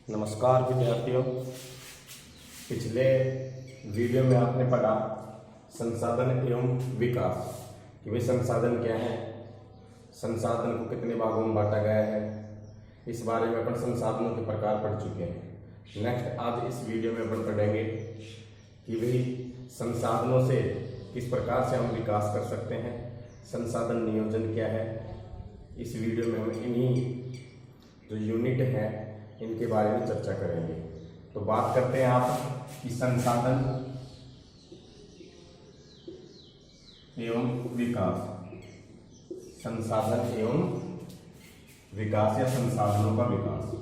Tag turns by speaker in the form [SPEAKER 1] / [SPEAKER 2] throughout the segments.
[SPEAKER 1] नमस्कार विद्यार्थियों। पिछले वीडियो में आपने पढ़ा संसाधन एवं विकास कि वे संसाधन क्या है, संसाधन को कितने भागों में बांटा गया है। इस बारे में अपन संसाधनों के प्रकार पढ़ चुके हैं। नेक्स्ट आज इस वीडियो में अपन पढ़ेंगे कि वही संसाधनों से किस प्रकार से हम विकास कर सकते हैं, संसाधन नियोजन क्या है। इस वीडियो में हम इन्हीं जो यूनिट है इनके बारे में चर्चा करेंगे। तो बात करते हैं आप कि संसाधन एवं विकास, संसाधन एवं विकास या संसाधनों का विकास।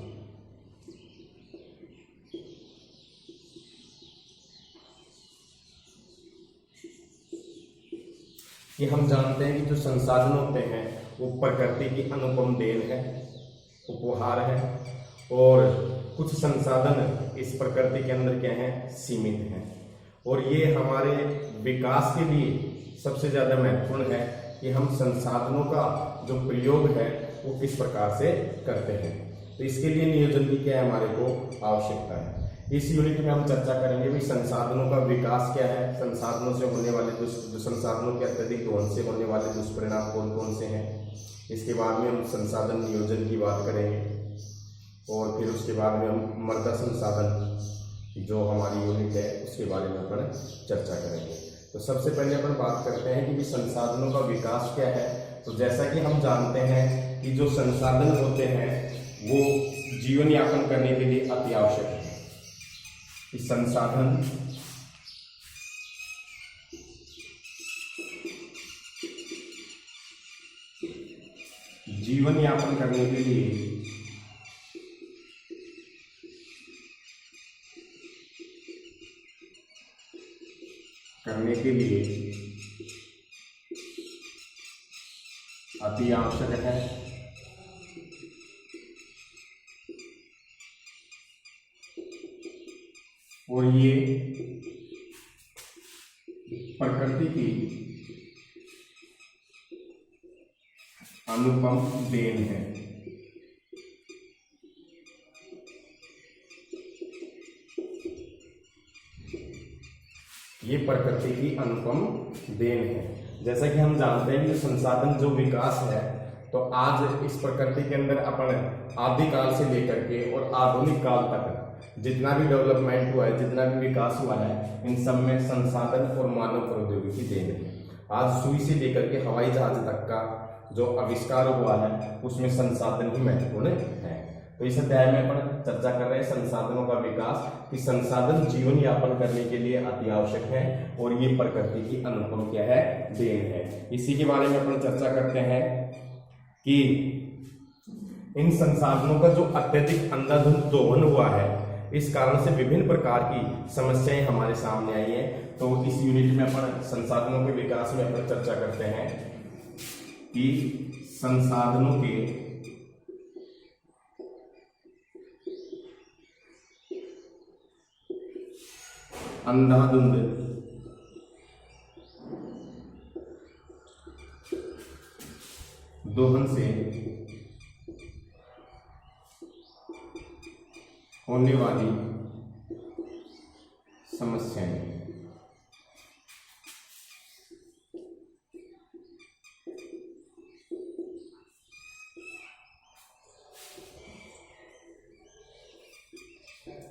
[SPEAKER 1] कि हम जानते हैं कि जो संसाधन होते हैं वो प्रकृति की अनुपम देन है, उपहार है, और कुछ संसाधन इस प्रकृति के अंदर क्या है, सीमित हैं। और ये हमारे विकास के लिए सबसे ज्यादा महत्वपूर्ण है कि हम संसाधनों का जो प्रयोग है वो किस प्रकार से करते हैं। तो इसके लिए नियोजन की क्या है, हमारे को आवश्यकता है। इस यूनिट में हम चर्चा करेंगे भी संसाधनों का विकास क्या है, संसाधनों से होने वाले जो संसाधनों के अत्यधिक दोहन से होने वाले दुष्परिणाम कौन कौन से हैं। इसके बाद में हम संसाधन नियोजन की बात करेंगे और फिर उसके बाद में हम मृदा संसाधन जो हमारी यूनिट है उसके बारे में अपन चर्चा करेंगे। तो सबसे पहले अपन बात करते हैं कि संसाधनों का विकास क्या है। तो जैसा कि हम जानते हैं कि जो संसाधन होते हैं वो जीवन यापन करने के लिए अति आवश्यक है। इस संसाधन जीवन यापन करने के लिए अति आवश्यक है। और ये प्रकृति की अनुपम देन है। ये प्रकृति की अनुपम देन है। जैसा कि हम जानते हैं कि संसाधन जो विकास है, तो आज इस प्रकृति के अंदर अपन आदिकाल से लेकर के और आधुनिक काल तक जितना भी डेवलपमेंट हुआ है, जितना भी विकास हुआ है, इन सब में संसाधन और मानव प्रौद्योगिकी देन है। आज सुई से लेकर के हवाई जहाज तक का जो आविष्कार हुआ है उसमें संसाधन ही महत्वपूर्ण है। तो इस अध्याय में अपन चर्चा कर रहे हैं संसाधनों का विकास, कि संसाधन जीवन यापन करने के लिए अति आवश्यक है और ये प्रकृति की अनुपम क्या है, देन है। इसी के बारे में अपन चर्चा करते हैं कि इन संसाधनों का जो अत्यधिक अंधाधुंध दोहन हुआ है, इस कारण से विभिन्न प्रकार की समस्याएं हमारे सामने आई हैं। तो इस यूनिट में अपन संसाधनों के विकास में अपन चर्चा करते हैं कि संसाधनों के अंधाधुंध दोहन से होने वाली समस्याएं।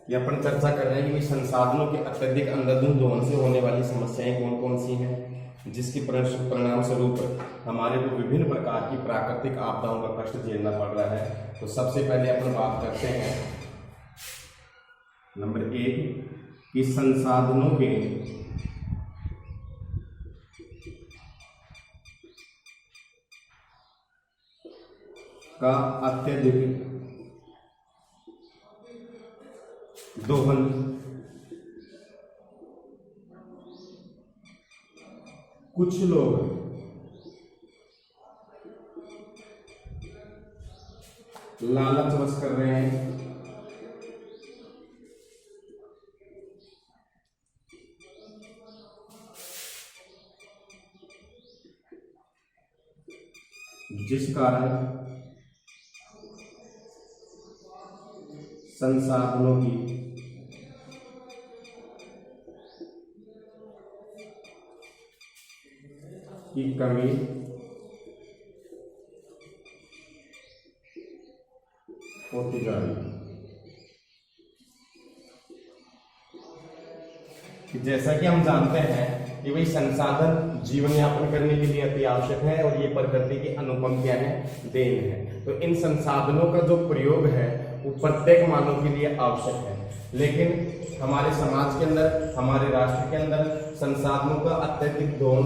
[SPEAKER 1] ये अपन चर्चा कर रहे हैं कि संसाधनों के अत्यधिक अंधाधुंध दोहन से होने वाली समस्याएं कौन कौन सी हैं, जिसके परिणाम स्वरूप हमारे को विभिन्न प्रकार की प्राकृतिक आपदाओं का कष्ट झेलना पड़ रहा है। तो सबसे पहले अपन बात करते हैं नंबर 1 कि संसाधनों के का अत्यधिक दोहन कुछ लोग लालचवश कर रहे हैं, जिस कारण संसाधनों की कमी होती जा रही है। कि जैसा कि हम जानते हैं कि भाई संसाधन जीवन यापन करने के लिए अति आवश्यक है और ये प्रकृति की अनुपम क्या है, देन है। तो इन संसाधनों का जो प्रयोग है वो प्रत्येक मानव के लिए आवश्यक है, लेकिन हमारे समाज के अंदर, हमारे राष्ट्र के अंदर संसाधनों का अत्यधिक दोहन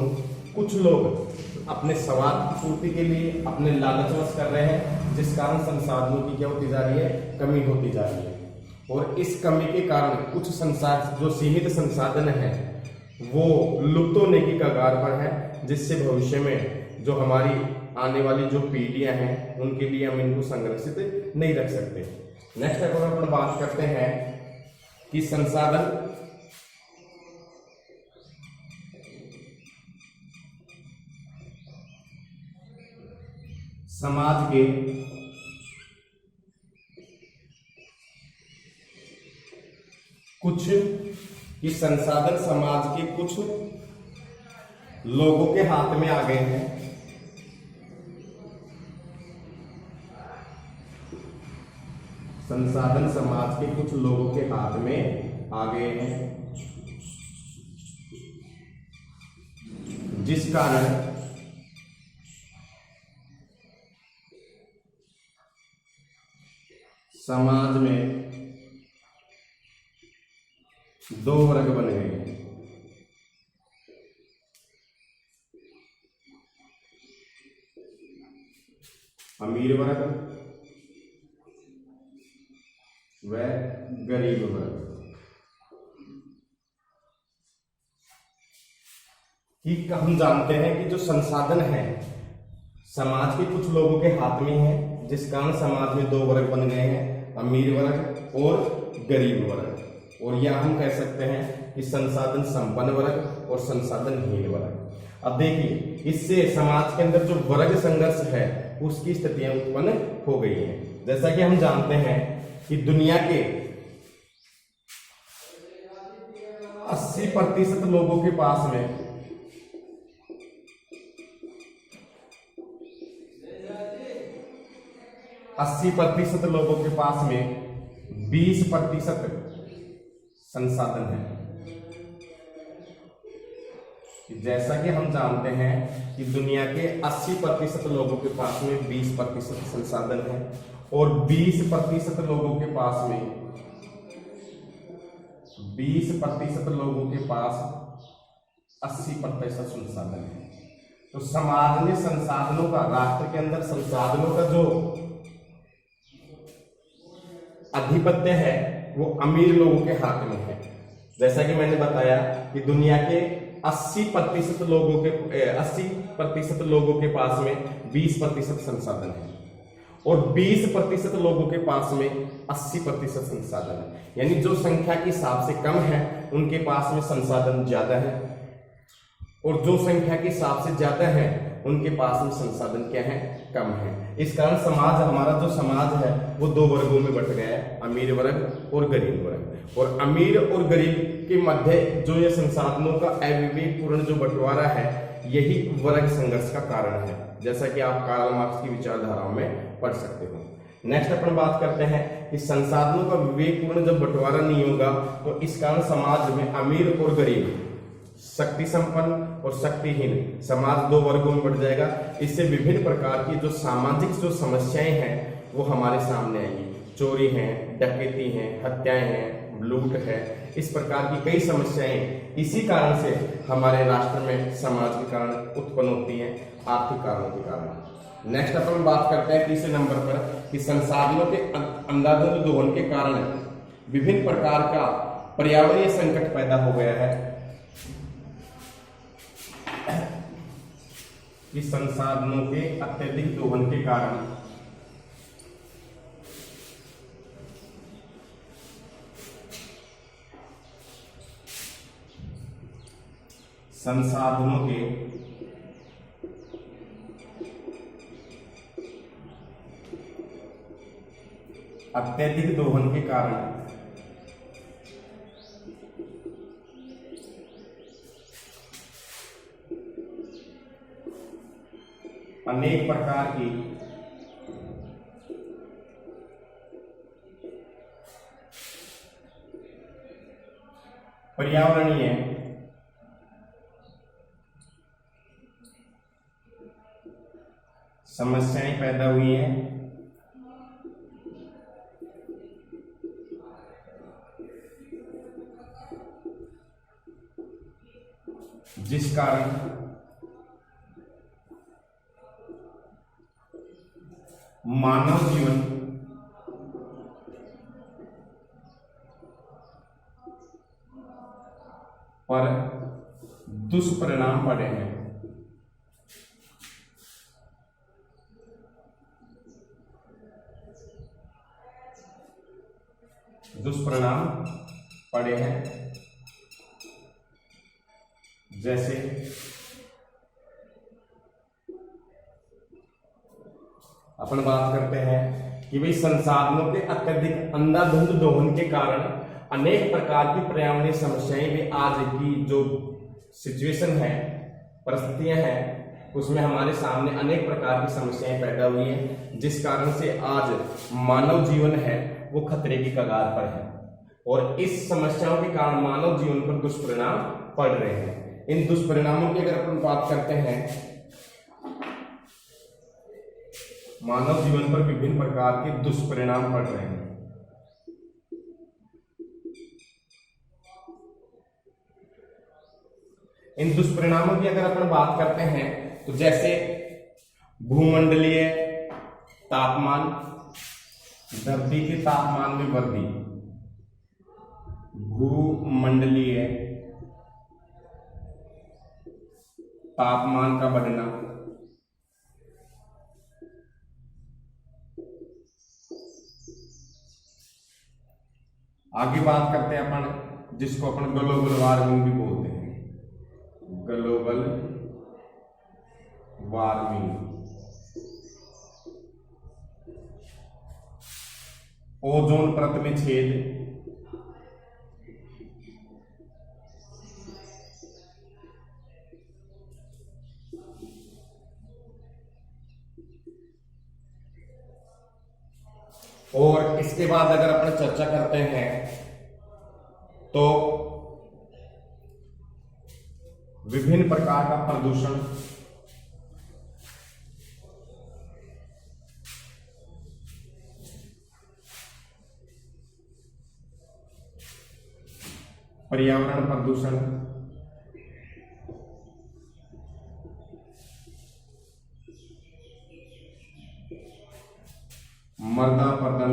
[SPEAKER 1] कुछ लोग अपने स्वार्थ की पूर्ति के लिए, अपने लालचवश कर रहे हैं, जिस कारण संसाधनों की क्या होती जा रही है, कमी होती जा रही है। और इस कमी के कारण कुछ संसाधन, जो सीमित संसाधन है, वो लुप्त होने की कगार पर है, जिससे भविष्य में जो हमारी आने वाली जो पीढ़ियां हैं उनके लिए हम इनको संरक्षित नहीं रख सकते। नेक्स्ट अपन बात करते हैं कि संसाधन समाज के संसाधन समाज के कुछ लोगों के हाथ में आ गए हैं। संसाधन समाज के कुछ लोगों के हाथ में आ गए हैं, जिस कारण समाज में दो वर्ग बन गए हैं। अमीर वर्ग व गरीब वर्ग। कि हम जानते हैं कि जो संसाधन है समाज के कुछ लोगों के हाथ में है, जिस कारण समाज में दो वर्ग बन गए हैं, अमीर वर्ग और गरीब वर्ग। और या हम कह सकते हैं कि संसाधन संपन्न वर्ग और संसाधनहीन वर्ग। अब देखिए, इससे समाज के अंदर जो वर्ग संघर्ष है उसकी स्थितियां उत्पन्न हो गई हैं। जैसा कि हम जानते हैं कि दुनिया के 80% लोगों के पास में 80% लोगों के पास में 20% संसाधन है। जैसा कि हम जानते हैं कि दुनिया के 80% लोगों के पास में 20% संसाधन है और 20% लोगों के पास में 20% लोगों के पास 80% संसाधन है। तो समाज में संसाधनों का, राष्ट्र के अंदर संसाधनों का जो आधिपत्य है वो अमीर लोगों के हाथ में है। जैसा कि मैंने बताया कि दुनिया के 80% लोगों के पास में 20% संसाधन है और 20% लोगों के पास में 80% संसाधन है। यानी जो संख्या के हिसाब से कम है उनके पास में संसाधन ज्यादा है और जो संख्या के हिसाब से ज्यादा है उनके पास में संसाधन क्या है, कम है। इस कारण समाज, हमारा जो समाज है वो दो वर्गों में बट गया है, अमीर वर्ग और गरीब वर्ग। और अमीर और गरीब के मध्य जो ये संसाधनों का अविवेकपूर्ण जो बंटवारा है, यही वर्ग संघर्ष का कारण है, जैसा कि आप कार्ल मार्क्स की विचारधाराओं में पढ़ सकते हो। नेक्स्ट अपन बात करते हैं कि संसाधनों का विवेकपूर्ण जब बंटवारा नहीं होगा तो इस कारण समाज में अमीर और गरीब, शक्ति संपन्न और शक्तिहीन समाज दो वर्गों में बढ़ जाएगा। इससे विभिन्न प्रकार की जो सामाजिक जो समस्याएं हैं वो हमारे सामने आएंगी। चोरी है, डकैती है, हत्याएं हैं, लूट है, इस प्रकार की कई समस्याएं इसी कारण से हमारे राष्ट्र में, समाज के कारण उत्पन्न होती हैं, आर्थिक कारणों के कारण। नेक्स्ट अपन बात करते हैं तीसरे नंबर पर कि संसाधनों के अंधाधुंध दोहन के कारण विभिन्न प्रकार का पर्यावरणीय संकट पैदा हो गया है। कि संसाधनों के अत्यधिक दोहन के कारण संसाधनों के अत्यधिक दोहन के कारण अनेक प्रकार की पर्यावरणीय समस्याएं पैदा हुई हैं, जिस कारण मानव जीवन पर दुष्परिणाम पड़े हैं। दुष्परिणाम पड़े हैं, जैसे अपन बात करते हैं कि भाई संसाधनों के अत्यधिक अंधाधुंध दोहन के कारण अनेक प्रकार की पर्यावरणीय समस्याएं भी आज की जो सिचुएशन है, परिस्थितियां हैं, उसमें हमारे सामने अनेक प्रकार की समस्याएं पैदा हुई हैं, जिस कारण से आज मानव जीवन है वो खतरे की कगार पर है और इस समस्याओं के कारण मानव जीवन पर दुष्परिणाम पड़ रहे हैं। इन दुष्परिणामों की अगर अपन बात करते हैं, मानव जीवन पर विभिन्न प्रकार के दुष्परिणाम पड़ रहे हैं। इन दुष्परिणामों की अगर अपन बात करते हैं तो जैसे भूमंडलीय तापमान, धरती के तापमान में वृद्धि, भूमंडलीय तापमान का बढ़ना, आगे बात करते हैं अपन जिसको अपन ग्लोबल वार्मिंग भी बोलते हैं, ग्लोबल वार्मिंग, ओजोन परत में छेद, और इसके बाद अगर अपन चर्चा करते हैं तो विभिन्न प्रकार का प्रदूषण, पर्यावरण प्रदूषण, मृदा अपरदन,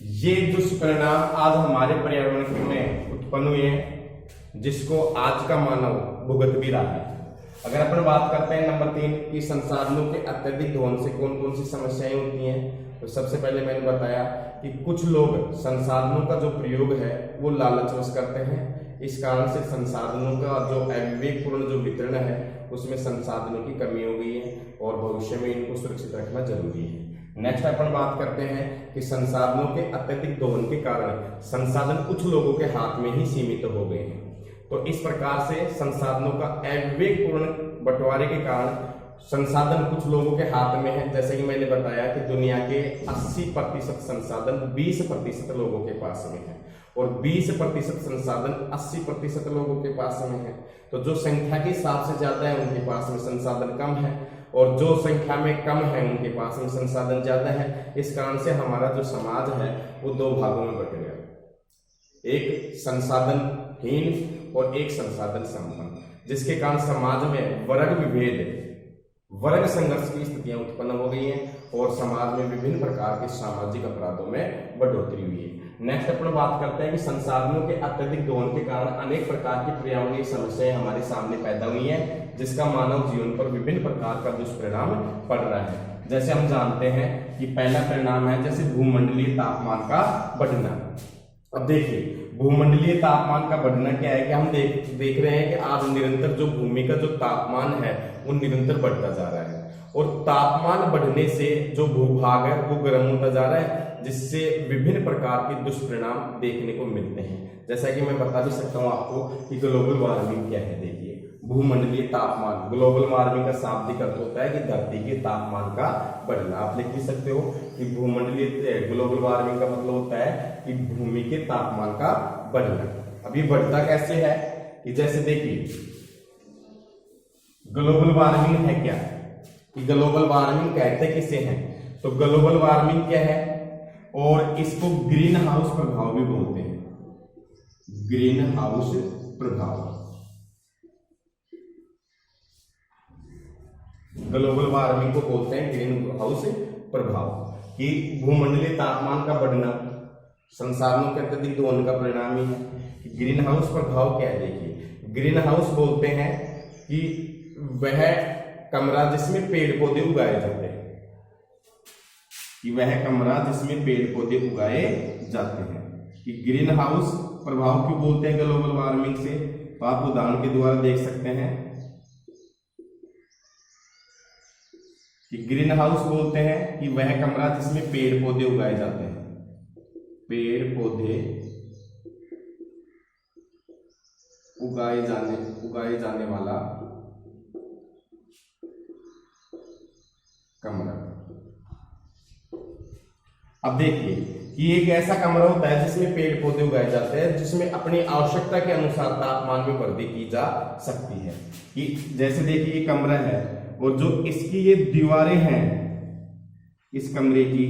[SPEAKER 1] ये दुष्परिणाम आज हमारे पर्यावरण में उत्पन्न हुए हैं, जिसको आज का मानव भुगत भी रहा है। अगर अपन बात करते हैं नंबर 3 की संसाधनों के अत्यधिक दोहन से कौन कौन सी समस्याएं होती हैं, तो सबसे पहले मैंने बताया कि कुछ लोग संसाधनों का जो प्रयोग है वो लालचवश करते हैं, इस कारण से संसाधनों का जो अविवेकपूर्ण जो वितरण है उसमें संसाधनों की कमी हो गई है और भविष्य में इनको सुरक्षित रखना जरूरी है। नेक्स्ट अपन बात करते हैं कि संसाधनों के अत्यधिक दोहन के कारण संसाधन कुछ लोगों के हाथ में ही सीमित हो गए हैं। तो इस प्रकार से संसाधनों का अविवेकपूर्ण बंटवारे के कारण संसाधन कुछ लोगों के हाथ में है। जैसे कि मैंने बताया कि दुनिया के 80% संसाधन 20% लोगों के पास में है और 20% संसाधन 80% लोगों के पास में है। तो जो संख्या के हिसाब से ज्यादा है उनके पास में संसाधन कम है और जो संख्या में कम है उनके पास में संसाधन ज्यादा है। इस कारण से हमारा जो समाज है वो दो भागों में बट गया, एक संसाधनहीन और एक संसाधन संपन्न, जिसके कारण समाज में वर्ग विभेद, वर्ग संघर्ष की स्थितियां उत्पन्न हो गई हैं और समाज में विभिन्न प्रकार के सामाजिक अपराधों में बढ़ोतरी हुई है। नेक्स्ट अपन बात करते हैं कि संसाधनों के अत्यधिक दोहन के कारण अनेक प्रकार की पर्यावरणीय समस्याएं हमारे सामने पैदा हुई हैं, जिसका मानव जीवन पर विभिन्न प्रकार का दुष्परिणाम पड़ रहा है। जैसे हम जानते हैं कि पहला परिणाम है जैसे भूमंडलीय तापमान का बढ़ना। अब देखिए भूमंडलीय तापमान का बढ़ना क्या है कि हम देख रहे हैं कि आज निरंतर जो भूमि का जो तापमान है वो निरंतर बढ़ता जा रहा है, और तापमान बढ़ने से जो भूभाग है वो गर्म होता जा रहा है, जिससे विभिन्न प्रकार के दुष्परिणाम देखने को मिलते हैं। जैसा कि मैं बता भी सकता हूँ आपको कि ग्लोबल वार्मिंग क्या है। देखिए, भूमंडलीय तापमान, ग्लोबल वार्मिंग का शाब्दिक अर्थ होता है कि धरती के तापमान का बढ़ना। आप लिख भी सकते हो कि भूमंडलीय ग्लोबल वार्मिंग का मतलब होता है कि भूमि के तापमान का बढ़ना। अभी बढ़ता कैसे है कि जैसे देखिए, ग्लोबल वार्मिंग है क्या, कि ग्लोबल वार्मिंग कहते किसे हैं, तो ग्लोबल वार्मिंग क्या है, और इसको ग्रीन हाउस प्रभाव भी बोलते हैं। ग्रीन हाउस प्रभाव, ग्लोबल वार्मिंग को बोलते हैं ग्रीन हाउस प्रभाव, कि भूमंडलीय तापमान का बढ़ना संसाधनों के अत्यधिक दोहन का परिणाम ही है। ग्रीन हाउस प्रभाव क्या है, देखिए, ग्रीन हाउस बोलते हैं कि वह कमरा जिसमें पेड़ पौधे उगाए जाते हैं, कि वह कमरा जिसमें पेड़ पौधे उगाए जाते हैं। कि ग्रीन हाउस प्रभाव क्यों बोलते हैं ग्लोबल वार्मिंग से, तो आप उदाहरण के द्वारा देख सकते हैं कि ग्रीन हाउस बोलते हैं कि वह कमरा जिसमें पेड़ पौधे उगाए जाते हैं, पेड़ पौधे उगाए जाने वाला कमरा। अब देखिए कि एक ऐसा कमरा होता है जिसमें पेड़ पौधे उगाए जाते हैं, जिसमें अपनी आवश्यकता के अनुसार तापमान में वृद्धि की जा सकती है। कि जैसे देखिए, ये कमरा है और जो इसकी ये दीवारें हैं, इस कमरे की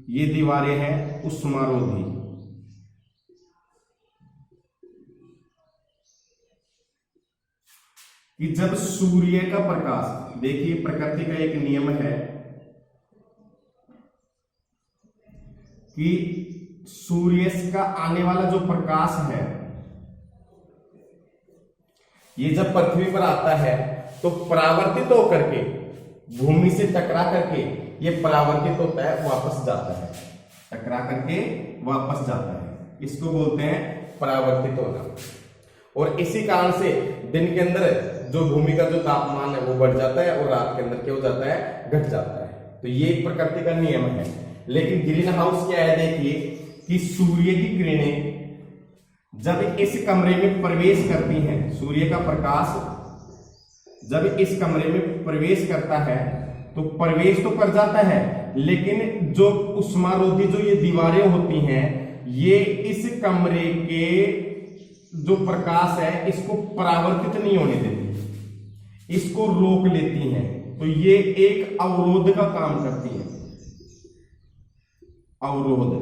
[SPEAKER 1] ये दीवारें हैं उष्मारोधी, कि जब सूर्य का प्रकाश, देखिए प्रकृति का एक नियम है कि सूर्य का आने वाला जो प्रकाश है, ये जब पृथ्वी पर आता है तो परावर्तित होकर के भूमि से टकरा करके ये परावर्तित होता है, वापस जाता है, टकरा करके वापस जाता है। इसको बोलते हैं परावर्तित होना। और इसी कारण से दिन के अंदर जो भूमि का जो तापमान है वो बढ़ जाता है और रात के अंदर क्या हो जाता है, घट जाता है। तो ये एक प्रकृति का नियम है। लेकिन ग्रीन हाउस क्या है, देखिए कि सूर्य की किरणें जब इस कमरे में प्रवेश करती हैं, सूर्य का प्रकाश जब इस कमरे में प्रवेश करता है तो प्रवेश तो कर जाता है, लेकिन जो उष्मारोधी जो ये दीवारें होती हैं, ये इस कमरे के जो प्रकाश है इसको परावर्तित नहीं होने देती, इसको रोक लेती हैं। तो ये एक अवरोध का काम करती है, अवरोध।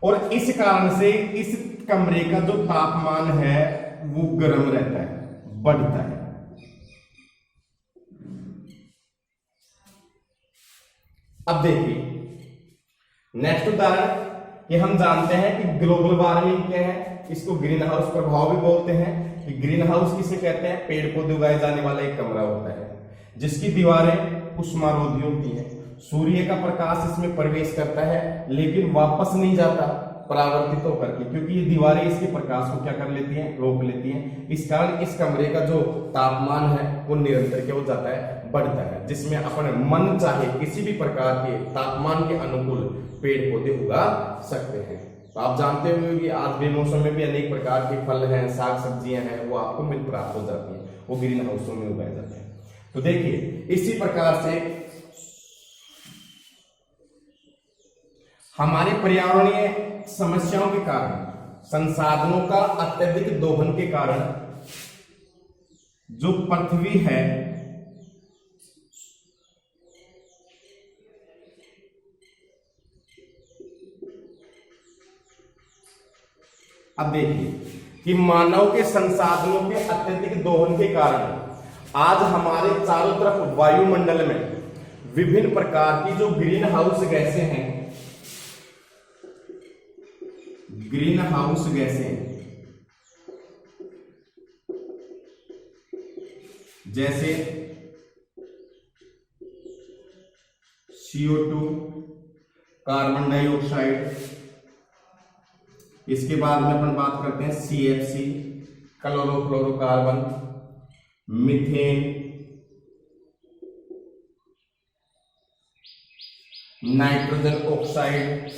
[SPEAKER 1] और इस कारण से इस कमरे का जो तापमान है वो गर्म रहता है, बढ़ता है। अब देखिए नेक्स्ट उदाहरण कि हम जानते हैं कि ग्लोबल वार्मिंग क्या है, इसको ग्रीन हाउस प्रभाव भी बोलते हैं। कि ग्रीन हाउस किसे कहते हैं, पेड़ पौधे उगाए जाने वाला एक कमरा होता है जिसकी दीवारें उष्मारोधी होती हैं। सूर्य का प्रकाश इसमें प्रवेश करता है लेकिन वापस नहीं जाता परावर्तित होकर के, क्योंकि ये दीवारें इसके प्रकाश को क्या कर लेती हैं, रोक लेती हैं। इस कारण इस कमरे का जो तापमान है वो निरंतर क्या हो जाता है, बढ़ता है, जिसमें अपने मन चाहे किसी भी प्रकार के तापमान के अनुकूल पेड़ पौधे उगा सकते हैं। तो आप जानते होंगे कि आज बेमौसम में भी अनेक प्रकार के फल हैं, साग सब्जियां हैं, वो आपको मिल प्राप्त हो जाती है, वो ग्रीन हाउसों में उगाए जाते हैं। तो देखिए इसी प्रकार से हमारे पर्यावरणीय समस्याओं के कारण, संसाधनों का अत्यधिक दोहन के कारण जो पृथ्वी है अब देखिए कि मानव के संसाधनों के अत्यधिक दोहन के कारण आज हमारे चारों तरफ वायुमंडल में विभिन्न प्रकार की जो ग्रीन हाउस गैसें हैं, ग्रीन हाउस गैसें जैसे CO2, कार्बन डाइऑक्साइड, इसके बाद में अपन बात करते हैं CFC, chlorofluorocarbon, methane, nitrogen oxide,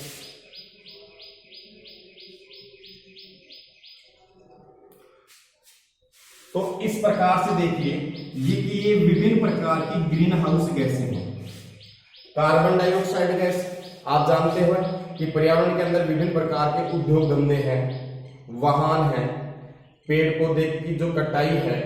[SPEAKER 1] तो इस प्रकार से देखिए ये विभिन्न प्रकार की ग्रीन हाउस गैसें हैं। कार्बन डाइऑक्साइड गैस, आप जानते हो कि पर्यावरण के अंदर विभिन्न प्रकार के उद्योग धंधे हैं, वाहन हैं, पेड़ पौधे की जो कटाई है,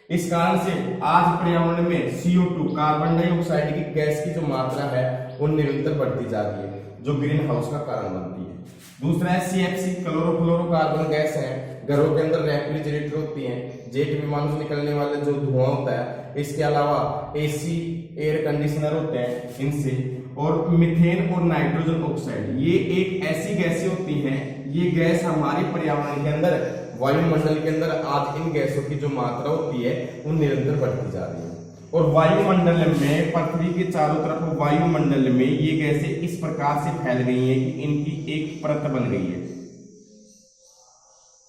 [SPEAKER 1] इस कारण से आज पर्यावरण में CO2 कार्बन डाइऑक्साइड की गैस की जो मात्रा है वो निरंतर बढ़ती जा रही है, जो ग्रीन हाउस का कारण बनती है। दूसरा है CFC, क्लोरोफ्लोरोकार्बन गैस है, घरों के अंदर रेफ्रिजरेटर होती हैं, जेट विमानों से निकलने वाले जो धुआं होता है, इसके अलावा AC एयर कंडीशनर होते हैं इनसे, और मीथेन और नाइट्रोजन ऑक्साइड, ये एक ऐसी गैसें होती हैं, ये गैस हमारे पर्यावरण के अंदर, वायुमंडल के अंदर आज इन गैसों की जो मात्रा होती है वो निरंतर बढ़ती जा रही है। और वायुमंडल में, पृथ्वी के चारों तरफ वायुमंडल में ये गैसें इस प्रकार से फैल गई हैं कि इनकी एक परत बन गई है।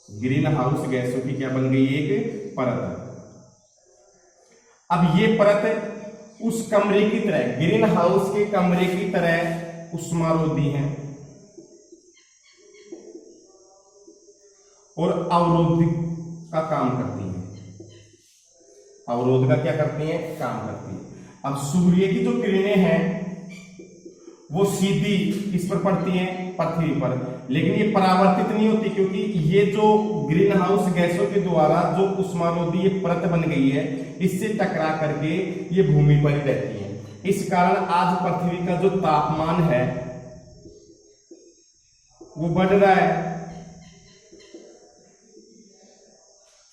[SPEAKER 1] ग्रीन हाउस गैसों की क्या बन गई है? एक परत। अब ये परत उस कमरे की तरह, ग्रीन हाउस के कमरे की तरह उष्मारोधी है और अवरोध का काम करती है। अवरोध का क्या करती है? काम करती है। अब सूर्य की जो किरणें हैं वो सीधी किस पर पड़ती हैं? पृथ्वी पर, लेकिन ये परावर्तित नहीं होती, क्योंकि ये जो ग्रीन हाउस गैसों के द्वारा जो उष्मारोधी ये परत बन गई है, इससे टकरा करके ये भूमि पर ही रहती है। इस कारण आज पृथ्वी का जो तापमान है वो बढ़ रहा है।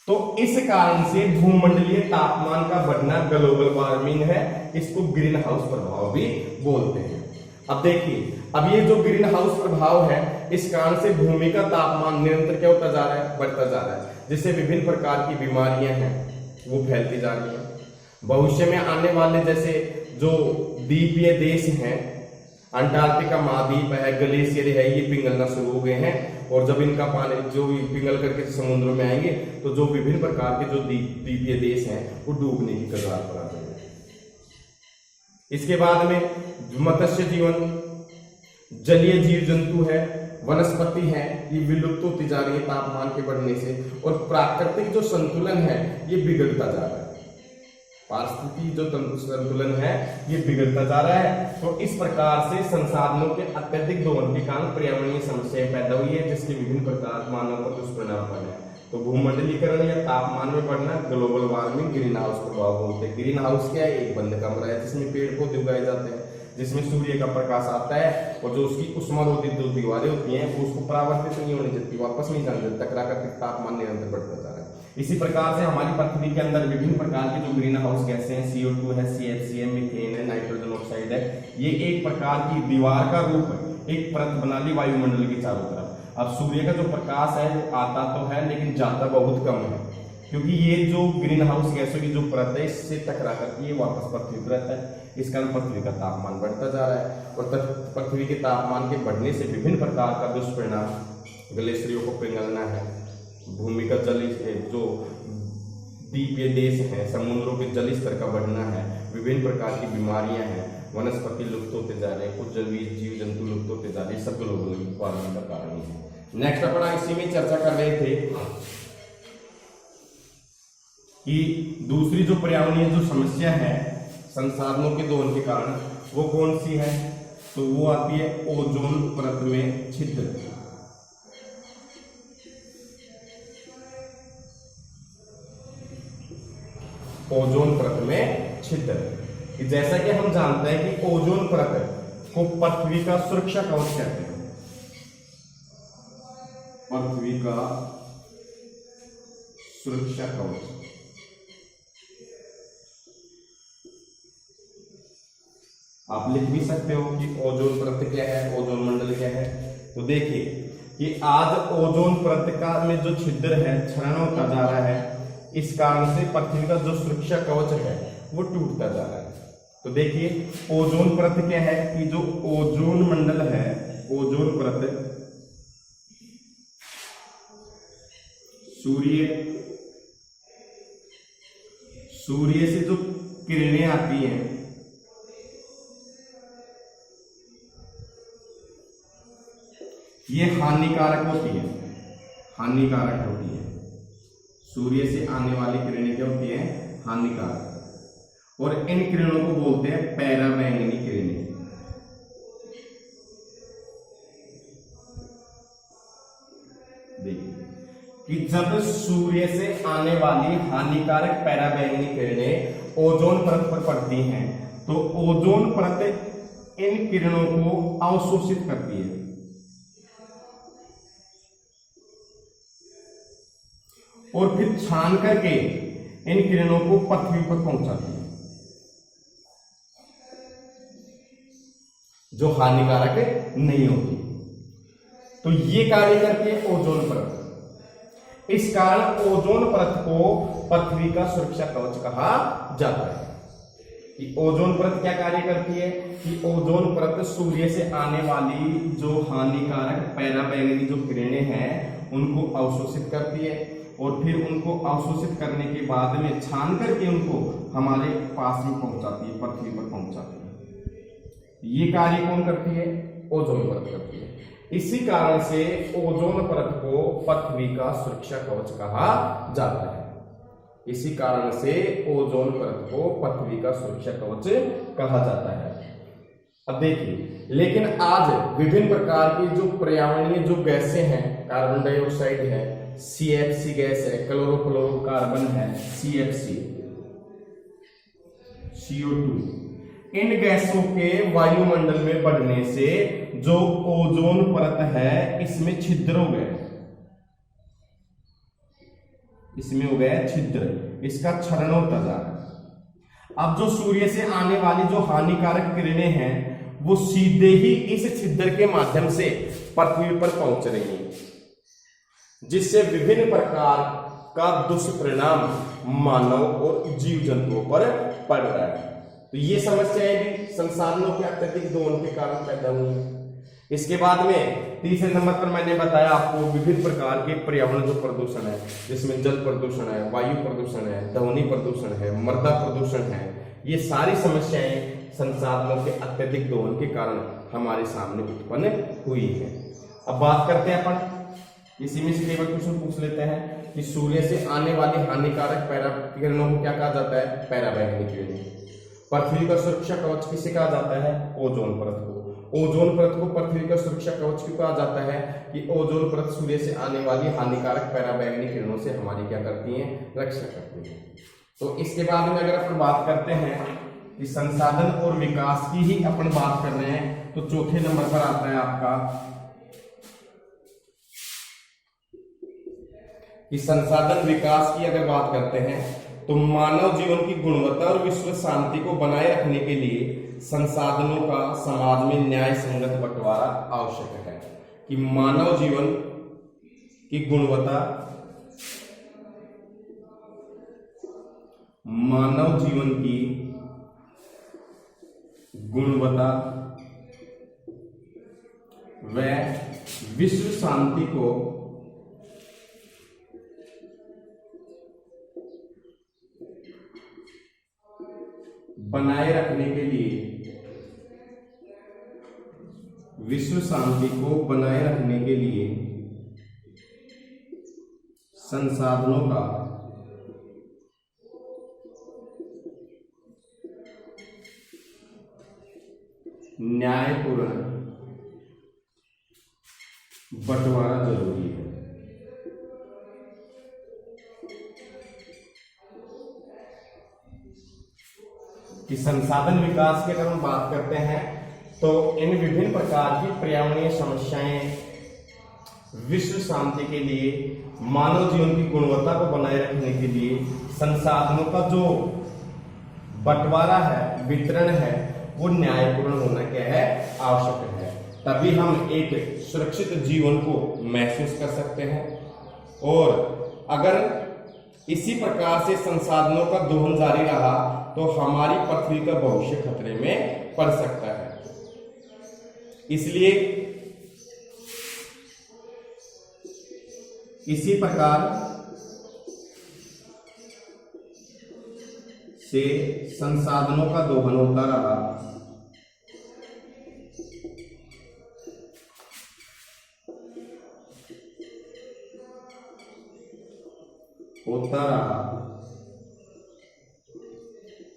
[SPEAKER 1] तो इस कारण से भूमंडलीय तापमान का बढ़ना ग्लोबल वार्मिंग है, इसको ग्रीन हाउस प्रभाव भी बोलते हैं। अब देखिए, अब ये जो ग्रीन हाउस प्रभाव है, इस कारण से भूमि का तापमान निरंतर क्या होता जा रहा है? बढ़ता जा रहा है, जिससे विभिन्न प्रकार की बीमारियां हैं वो फैलती जा रही हैं। भविष्य में आने वाले जैसे जो द्वीपीय देश हैं, अंटार्कटिका महाद्वीप है, ग्लेशियर है, ये पिघलना शुरू हो गए हैं, और जब इनका पानी जो पिघल करके समुद्रों में आएंगे तो जो विभिन्न प्रकार के जो द्वीपीय देश हैं वो डूबने की कगार पर आ जाएंगे। इसके बाद में मत्स्य जीवन, जलीय जीव जंतु है, वनस्पति है, ये विलुप्त होती जा रही है तापमान के बढ़ने से, और प्राकृतिक जो संतुलन है ये बिगड़ता जा रहा है। पारिस्थितिकी जो संतुलन है ये बिगड़ता जा रहा है। तो इस प्रकार से संसाधनों के अत्यधिक दोहन के कारण पर्यावरणीय समस्याएं पैदा हुई है, जिसके विभिन्न प्रकार मानव पर दुष्परिणाम पड़े हैं। तो भूमंडलीकरण या तापमान में बढ़ना ग्लोबल वार्मिंग ग्रीन हाउस प्रभाव बोलते हैं। ग्रीन हाउस क्या है? एक बंद कमरा है जिसमें पेड़ पौधे उगाए जाते हैं, जिसमें सूर्य का प्रकाश आता है, और जो उसकी उष्मारोधी जो दीवारें होती हैं वो उसको परावर्तित नहीं होने देती, वापस नहीं जाने देती, टकरा करके तापमान निरंतर बढ़ता जा रहा है। इसी प्रकार से हमारी पृथ्वी के अंदर विभिन्न प्रकार की जो ग्रीन हाउस गैसें हैं, CO2 है, CFC है, मीथेन है, नाइट्रोजन ऑक्साइड है, ये एक प्रकार की दीवार का रूप है, एक परत बना ली वायुमंडल के चारों तरफ। अब सूर्य का जो प्रकाश है वो आता तो है लेकिन जाता बहुत कम है, क्योंकि ये जो ग्रीन हाउस गैसों की जो परत है इससे टकरा करके ये वापस पृथ्वी पर रहता है। इस कारण पृथ्वी का तापमान बढ़ता जा रहा है, और पृथ्वी के तापमान के बढ़ने से विभिन्न प्रकार का दुष्परिणाम, ग्लेशियरों को पिघलना है, भूमि का जल जो द्वीपीय देश है, समुद्रों के जल स्तर का बढ़ना है, विभिन्न प्रकार की बीमारियां हैं, वनस्पति लुप्त होते जा रहे हैं, कुछ जलीय जीव जंतु लुप्त होते जा रहे हैं, सब ग्लोबल वार्मिंग का कारण है। नेक्स्ट अपना इसी में चर्चा कर रहे थे कि दूसरी जो पर्यावरणीय जो समस्या है संसाधनों के दोहन के कारण, वो कौन सी है? तो वो आती है ओजोन परत में छिद्र। ओजोन परत में छिद्र, जैसा कि हम जानते हैं कि ओजोन परत को पृथ्वी का सुरक्षा कवच कहते हैं। पृथ्वी का सुरक्षा कवच, आप लिख भी सकते हो कि ओजोन परत क्या है, ओजोन मंडल क्या है। तो देखिए कि आज ओजोन परत का में जो छिद्र है क्षरण होता जा रहा है, इस कारण से पृथ्वी का जो सुरक्षा कवच है वो टूटता जा रहा है। तो देखिए ओजोन परत क्या है कि जो ओजोन मंडल है, ओजोन परत सूर्य से जो किरणें आती हैं ये हानिकारक होती है, सूर्य से आने वाली किरणें क्या होती हैं? हानिकारक। और इन किरणों को बोलते हैं पैराबैंगनी किरणें। देखिए कि जब सूर्य से आने वाली हानिकारक पैराबैंगनी किरणें ओजोन परत पर पड़ती हैं तो ओजोन परत इन किरणों को अवशोषित करती है और फिर छान करके इन किरणों को पृथ्वी पर पहुंचाती है, जो हानिकारक नहीं होती। तो ये कार्य करती है ओजोन परत। इस कारण ओजोन परत को पृथ्वी का सुरक्षा कवच कहा जाता है। कि ओजोन परत क्या कार्य करती है? कि ओजोन परत सूर्य से आने वाली जो हानिकारक पैराबैंगनी जो किरणें हैं उनको अवशोषित करती है और फिर उनको अवशोषित करने के बाद में छान करके उनको हमारे पास में पहुंचाती है, पृथ्वी पर पहुंचाती है। ये कार्य कौन करती है? ओजोन परत करती है। इसी कारण से ओजोन परत को पृथ्वी का सुरक्षा कवच कहा जाता है। इसी कारण से ओजोन परत को पृथ्वी का सुरक्षा कवच कहा जाता है। अब देखिए, लेकिन आज विभिन्न प्रकार की जो पर्यावरणीय जो गैसें हैं, कार्बन डाइऑक्साइड है, CFC गैस है, क्लोरोफ्लोरोकार्बन है, CFC, CO2, इन गैसों के वायुमंडल में बढ़ने से जो ओजोन परत है इसमें छिद्र हो गए, इसमें हो गया छिद्र, इसका क्षरण होता जा रहा है। अब जो सूर्य से आने वाली जो हानिकारक किरणें हैं वो सीधे ही इस छिद्र के माध्यम से पृथ्वी पर पहुंच रही हैं, जिससे विभिन्न प्रकार का दुष्परिणाम मानव और जीव जंतुओं पर पड़ रहा है। तो ये समस्याएं भी संसाधनों के अत्यधिक दोहन के कारण पैदा हुई है। इसके बाद में तीसरे नंबर पर मैंने बताया आपको विभिन्न प्रकार के पर्यावरण जो प्रदूषण है, जिसमें जल प्रदूषण है, वायु प्रदूषण है, ध्वनि प्रदूषण है, मृदा प्रदूषण है। ये सारी समस्याएं संसाधनों के अत्यधिक दोहन के कारण हमारे सामने उत्पन्न हुई है। अब बात करते हैं अपन, इसी में से केवल क्वेश्चन पूछ लेते हैं कि सूर्य से आने वाली हानिकारक किरणों को क्या कहा जाता है? पैराबैंगनी किरणें। पृथ्वी का सुरक्षा कवच किसे कहा जाता है? ओजोन परत को। ओजोन परत को पृथ्वी का सुरक्षा कवच क्यों कहा जाता है? कि ओजोन परत सूर्य से आने वाली हानिकारक पैराबैंगनी किरणों से हमारी क्या करती है? रक्षा करती है। तो इसके बाद में अगर अपन बात करते हैं कि संसाधन और विकास की ही अपन बात कर रहे हैं, तो चौथे नंबर पर आता है आपका कि संसाधन विकास की अगर बात करते हैं तो मानव जीवन की गुणवत्ता और विश्व शांति को बनाए रखने के लिए संसाधनों का समाज में न्याय संगत बंटवारा आवश्यक है। कि मानव जीवन की गुणवत्ता, मानव जीवन की गुणवत्ता व विश्व शांति को बनाए रखने के लिए, विश्व शांति को बनाए रखने के लिए संसाधनों का न्यायपूर्ण बंटवारा जरूरी है। कि संसाधन विकास की अगर हम बात करते हैं तो इन विभिन्न प्रकार की पर्यावरणीय समस्याएं विश्व शांति के लिए, मानव जीवन की गुणवत्ता को बनाए रखने के लिए संसाधनों का जो बंटवारा है, वितरण है, वो न्यायपूर्ण होना क्या है? आवश्यक है। तभी हम एक सुरक्षित जीवन को महसूस कर सकते हैं। और अगर इसी प्रकार से संसाधनों का दोहन जारी रहा तो हमारी पृथ्वी का भविष्य खतरे में पड़ सकता है। इसलिए इसी प्रकार से संसाधनों का दोहन होता रहा,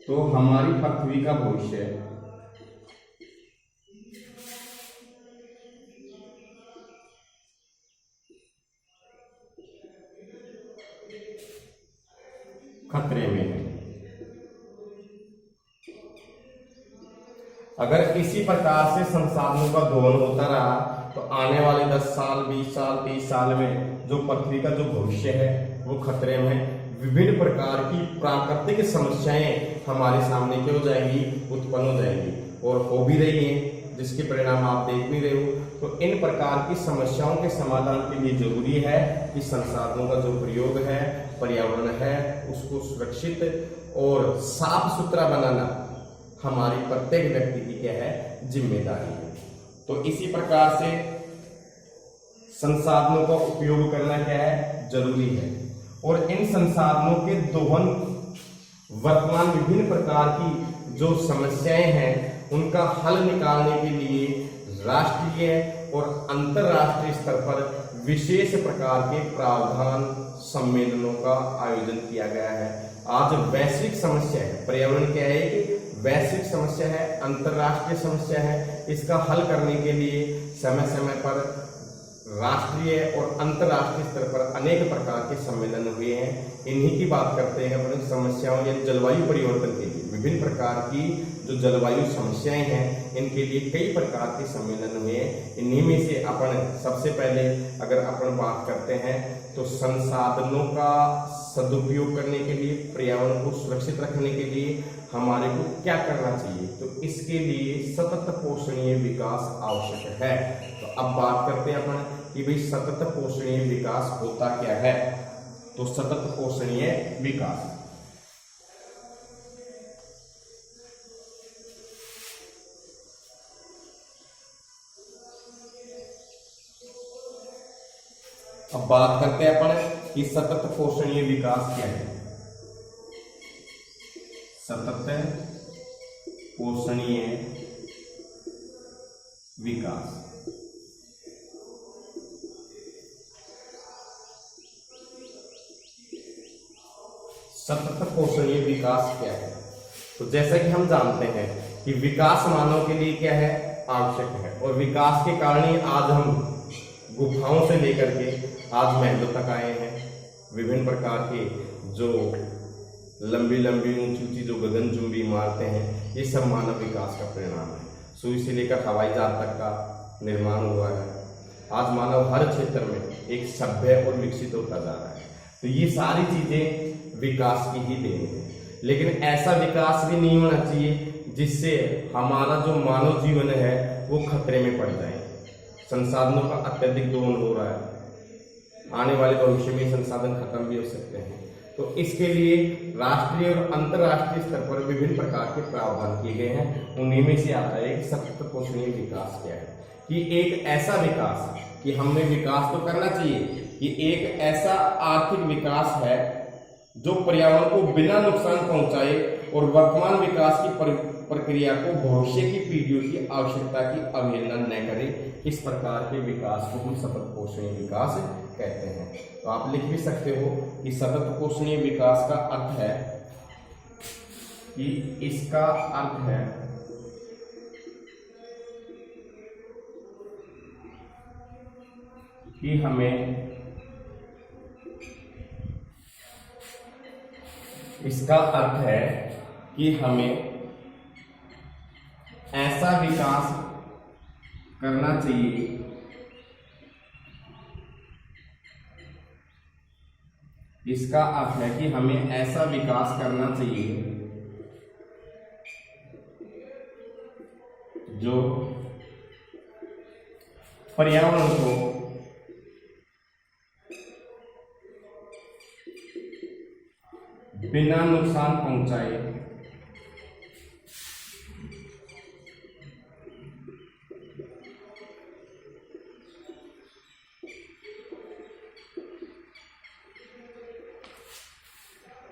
[SPEAKER 1] तो हमारी पृथ्वी का भविष्य खतरे में है। अगर इसी प्रकार से संसाधनों का दोहन होता रहा तो आने वाले 10 साल, 20 साल, 30 साल में जो पृथ्वी का जो भविष्य है वो खतरे में। विभिन्न प्रकार की प्राकृतिक समस्याएं हमारे सामने क्या हो जाएंगी, उत्पन्न हो जाएंगी और हो भी रही हैं, जिसके परिणाम आप देख भी रहे हो। तो इन प्रकार की समस्याओं के समाधान के लिए जरूरी है कि संसाधनों का जो प्रयोग है, पर्यावरण है, उसको सुरक्षित और साफ सुथरा बनाना हमारी प्रत्येक व्यक्ति की क्या है, जिम्मेदारी है। तो इसी प्रकार से संसाधनों का उपयोग करना क्या है, जरूरी है। और इन संसाधनों के दोहन वर्तमान विभिन्न प्रकार की जो समस्याएं हैं उनका हल निकालने के लिए राष्ट्रीय और अंतरराष्ट्रीय स्तर पर विशेष प्रकार के प्रावधान सम्मेलनों का आयोजन किया गया है। आज वैश्विक समस्या है, पर्यावरण क्या है कि वैश्विक समस्या है, अंतरराष्ट्रीय समस्या है। इसका हल करने के लिए समय समय पर राष्ट्रीय और अंतरराष्ट्रीय स्तर पर अनेक प्रकार के सम्मेलन हुए हैं। इन्हीं की बात करते हैं अपनी समस्याओं या जलवायु परिवर्तन के लिए। विभिन्न प्रकार की जो जलवायु समस्याएं हैं इनके लिए कई प्रकार के सम्मेलन हुए हैं। इन्हीं में से अपन सबसे पहले अगर अपन बात करते हैं तो संसाधनों का सदुपयोग करने के लिए, पर्यावरण को सुरक्षित रखने के लिए हमारे को क्या करना चाहिए, तो इसके लिए सतत पोषणीय विकास आवश्यक है। तो अब बात करते हैं अपन कि भाई सतत पोषणीय विकास होता क्या है। तो सतत पोषणीय विकास अब बात करते हैं अपन कि सतत पोषणीय विकास क्या है। सतत पोषणीय विकास सतत पोषणीय विकास क्या है। तो जैसा कि हम जानते हैं कि विकास मानव के लिए क्या है, आवश्यक है। और विकास के कारण ही आज हम गुफाओं से लेकर के आज महलों तक आए हैं। विभिन्न प्रकार के जो लंबी लंबी ऊंची ऊंची जो गगनचुंबी इमारतें हैं, ये सब मानव विकास का परिणाम है। सुई से लेकर हवाई जहाज तक का निर्माण हुआ है। आज मानव हर क्षेत्र में एक सभ्य और विकसित होता जा रहा है। तो ये सारी चीजें विकास की ही देन है। लेकिन ऐसा विकास भी नहीं होना चाहिए जिससे हमारा जो मानव जीवन है वो खतरे में पड़ जाए। संसाधनों का अत्यधिक दोहन हो रहा है, आने वाले भविष्य में संसाधन खत्म भी हो सकते हैं। तो इसके लिए राष्ट्रीय और अंतरराष्ट्रीय स्तर पर विभिन्न प्रकार के प्रावधान किए गए हैं। उन्हीं में से आता है कि सतत पोषणीय विकास क्या है, कि एक ऐसा विकास कि हमें विकास तो करना चाहिए कि एक ऐसा आर्थिक विकास है जो पर्यावरण को बिना नुकसान पहुंचाए और वर्तमान विकास की प्रक्रिया को भविष्य की पीढ़ियों की आवश्यकता की अवहेलना न करे। इस प्रकार के विकास को हम सतत पोषणीय विकास कहते हैं। तो आप लिख भी सकते हो कि सतत पोषणीय विकास का अर्थ है कि इसका अर्थ है कि हमें इसका अर्थ है कि हमें ऐसा विकास करना चाहिए इसका अर्थ है कि हमें ऐसा विकास करना चाहिए जो पर्यावरण को बिना नुकसान पहुंचाए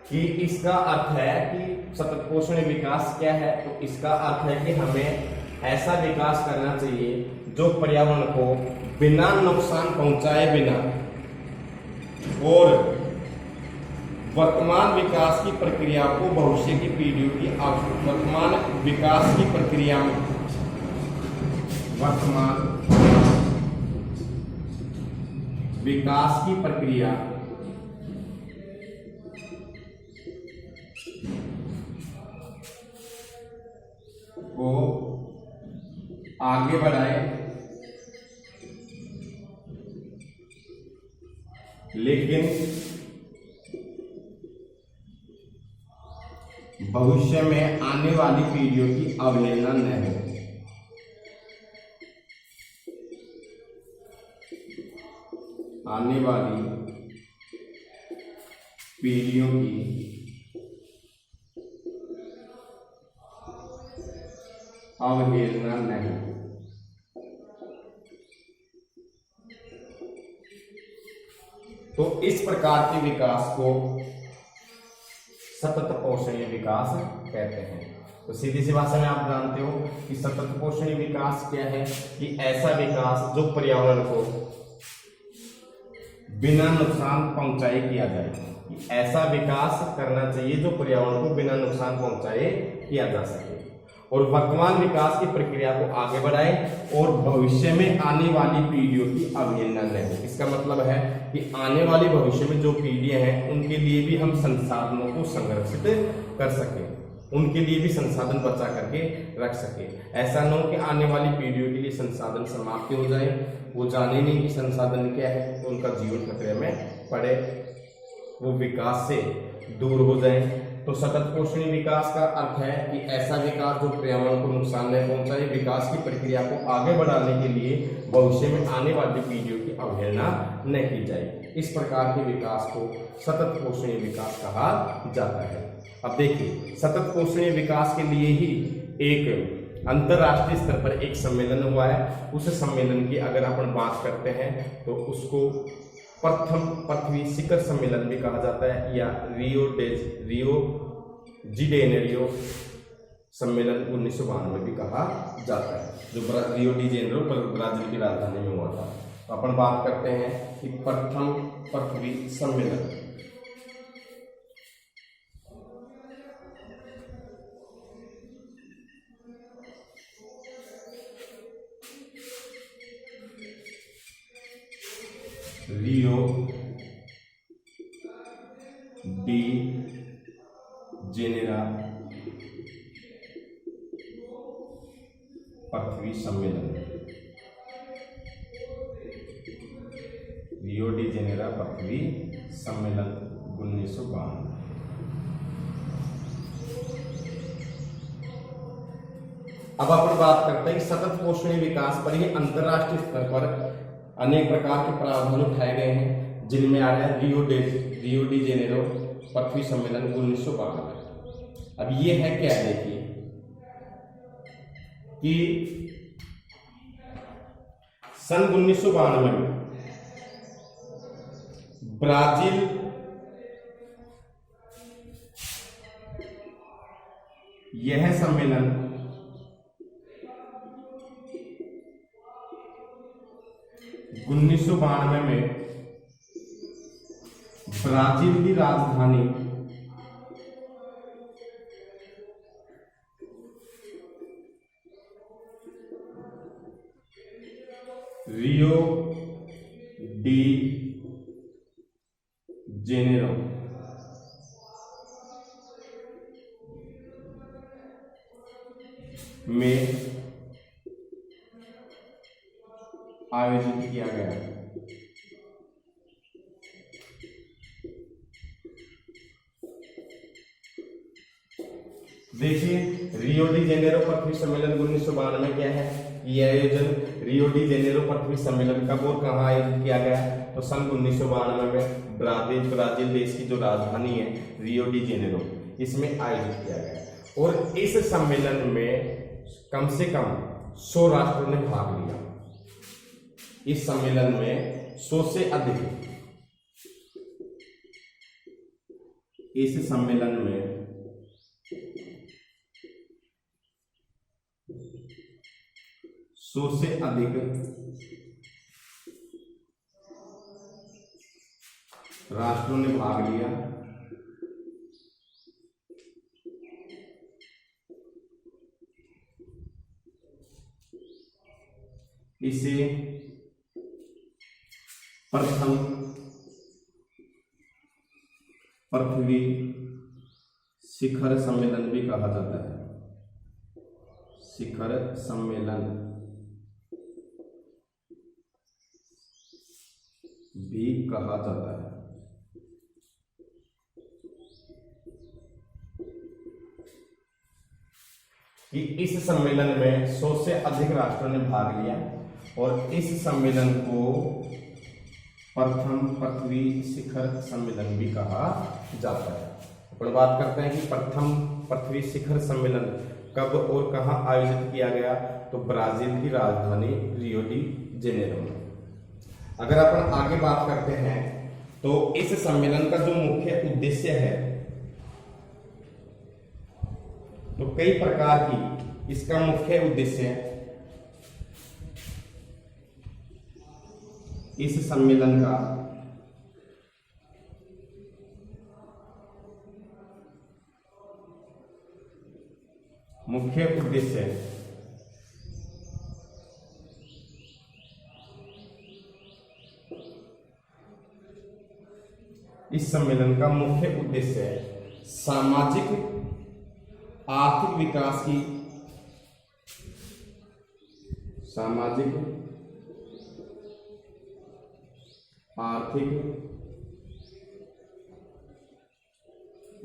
[SPEAKER 1] कि इसका अर्थ है कि सतत पोषणीय विकास क्या है, तो इसका अर्थ है कि हमें ऐसा विकास करना चाहिए जो पर्यावरण को बिना नुकसान पहुंचाए बिना और वर्तमान विकास की प्रक्रिया को भविष्य की पीढ़ियों की वर्तमान विकास की प्रक्रिया में वर्तमान विकास की प्रक्रिया को आगे बढ़ाए, लेकिन भविष्य में आने वाली पीढ़ियों की अवहेलना न हो। आने वाली पीढ़ियों की अवहेलना नहीं। तो इस प्रकार के विकास को सतत पोषणीय विकास कहते हैं। तो सीधी सी भाषा में आप जानते हो कि सतत पोषणीय विकास क्या है, कि ऐसा विकास जो पर्यावरण को बिना नुकसान पहुंचाए किया जाए। ऐसा विकास करना चाहिए जो पर्यावरण को बिना नुकसान पहुंचाए किया जा सके और वर्तमान विकास की प्रक्रिया को आगे बढ़ाए और भविष्य में आने वाली पीढ़ियों की अवहेलना न हो। इसका मतलब है कि आने वाली भविष्य में जो पीढ़ियां हैं उनके लिए भी हम संसाधनों को संरक्षित कर सकें, उनके लिए भी संसाधन बचा करके रख सके। ऐसा न हो कि आने वाली पीढ़ियों के लिए संसाधन समाप्त हो जाए, वो जाने नहीं कि संसाधन क्या है, तो उनका जीवन खतरे में पड़े, वो विकास से दूर हो जाए। तो सतत पोषणीय विकास का अर्थ है कि ऐसा विकास जो पर्यावरण को नुकसान नहीं पहुंचाए, विकास की प्रक्रिया को आगे बढ़ाने के लिए भविष्य में आने वाली पीढ़ियों की अवहेलना न की जाए। इस प्रकार के विकास को सतत पोषणीय विकास कहा जाता है। अब देखिए, सतत पोषणीय विकास के लिए ही एक अंतरराष्ट्रीय स्तर पर एक सम्मेलन हुआ है। उस सम्मेलन की अगर अपन बात करते हैं तो उसको प्रथम पृथ्वी शिखर सम्मेलन भी कहा जाता है, या रियो डी जेनेरियो सम्मेलन 1992 भी कहा जाता है, जो रियो डी जेनेरियो ब्राजील की राजधानी में हुआ था। तो अपन बात करते हैं कि प्रथम पृथ्वी सम्मेलन रियो डी जेनेरा पृथ्वी सम्मेलन, रियो डी जेनेरा पृथ्वी सम्मेलन 1992। अब अपन बात करते हैं कि सतत पोषणीय विकास पर ही अंतरराष्ट्रीय स्तर पर अनेक प्रकार के प्रावधान उठाए गए हैं, जिनमें आ रहा है रियो डी जेनेरो पृथ्वी सम्मेलन 1992। अब ये है क्या, देखिए कि सन 1992 में ब्राजील यह सम्मेलन में ब्राजील की राजधानी रियो डी जेनेरो में आयोजित किया गया। देखिए, रियो डी जेनेरो पृथ्वी सम्मेलन 1992 में क्या है, यह आयोजन रियो डी जेनेरो पृथ्वी सम्मेलन कब और कहाँ आयोजित किया गया, तो सन 1992 में ब्राजील देश की जो राजधानी है रियो डी जेनेरो, इसमें आयोजित किया गया। और इस सम्मेलन में कम से कम 100 राष्ट्रों ने भाग लिया। इस सम्मेलन में 100 से अधिक, इस सम्मेलन में सौ से अधिक राष्ट्रों ने भाग लिया। इसे प्रथम पृथ्वी शिखर सम्मेलन भी कहा जाता है। शिखर सम्मेलन भी कहा जाता है। कि इस सम्मेलन में 100 से अधिक राष्ट्रों ने भाग लिया और इस सम्मेलन को प्रथम पृथ्वी शिखर सम्मेलन भी कहा जाता है। अपन बात करते हैं कि प्रथम पृथ्वी शिखर सम्मेलन कब और कहां आयोजित किया गया, तो ब्राजील की राजधानी रियो डी जेनेरो में। अगर अपन आगे बात करते हैं तो इस सम्मेलन का जो मुख्य उद्देश्य है, तो कई प्रकार की इसका मुख्य उद्देश्य है। इस सम्मेलन का मुख्य उद्देश्य है इस सम्मेलन का मुख्य उद्देश्य है सामाजिक आर्थिक विकास की सामाजिक आर्थिक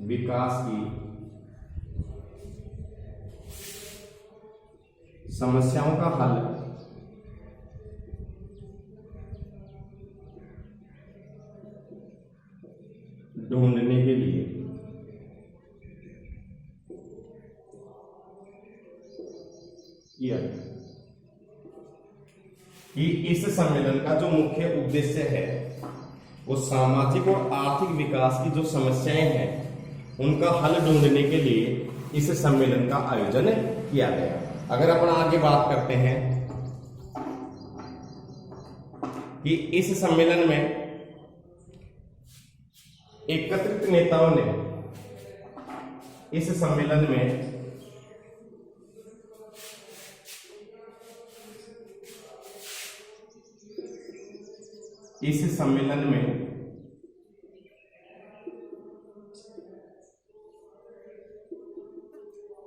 [SPEAKER 1] विकास की समस्याओं का हल ढूंढने के लिए किया गया। कि इस सम्मेलन का जो मुख्य उद्देश्य है वो सामाजिक और आर्थिक विकास की जो समस्याएं हैं उनका हल ढूंढने के लिए इस सम्मेलन का आयोजन किया गया। अगर अपन आगे बात करते हैं कि इस सम्मेलन में एकत्रित नेताओं ने इस सम्मेलन में